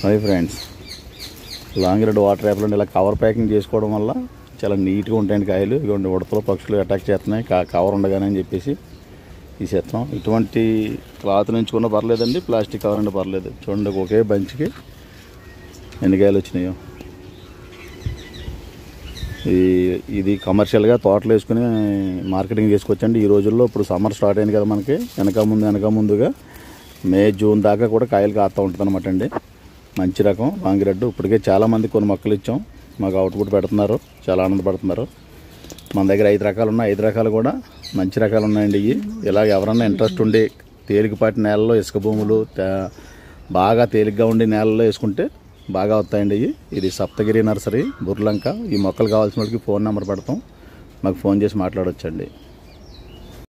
Hi friends, long red water యాప్లో ఇలా cover packing చేసుకోవడం వల్ల చాలా నీట్గా ఉంటాయండి కాయలు. ఇటువంటి ఉడతలు పక్షులు అటాక్ చేస్తున్నాయి కవర్ ఉండగానే అని చెప్పేసి తీసేస్తాం. ఇటువంటి క్లాత్ నుంచుకున్నా పర్లేదండి, ప్లాస్టిక్ కవర్ అంటే పర్లేదు. చూడండి ఒకే బంచ్కి ఎన్ని కాయలు వచ్చినాయో. ఇది కమర్షియల్గా తోటలు వేసుకుని మార్కెటింగ్ చేసుకోవచ్చండి ఈ రోజుల్లో. ఇప్పుడు సమ్మర్ స్టార్ట్ అయింది కదా మనకి, వెనక ముందుగా మే జూన్ దాకా కూడా కాయలు కాస్తూ ఉంటుంది అనమాట అండి. మంచి రకం లాంగ్ రెడ్. ఇప్పటికే చాలామంది కొన్ని మొక్కలు ఇచ్చాం, మాకు అవుట్పుట్ పెడుతున్నారు, చాలా ఆనందపడుతున్నారు. మన దగ్గర 5 రకాలు ఉన్నాయి, 5 రకాలు కూడా మంచి రకాలు ఉన్నాయండి. ఇలా ఎవరన్నా ఇంట్రెస్ట్ ఉండి తేలికపాటి నేలలో, ఇసుక భూములు, బాగా తేలిగ్గా ఉండి నేలలో వేసుకుంటే బాగా వస్తాయండి. ఇది సప్తగిరి నర్సరీ, బుర్లంక. ఈ మొక్కలు కావాల్సిన వాళ్ళకి ఫోన్ నెంబర్ పెడతాం, మాకు ఫోన్ చేసి మాట్లాడవచ్చండి.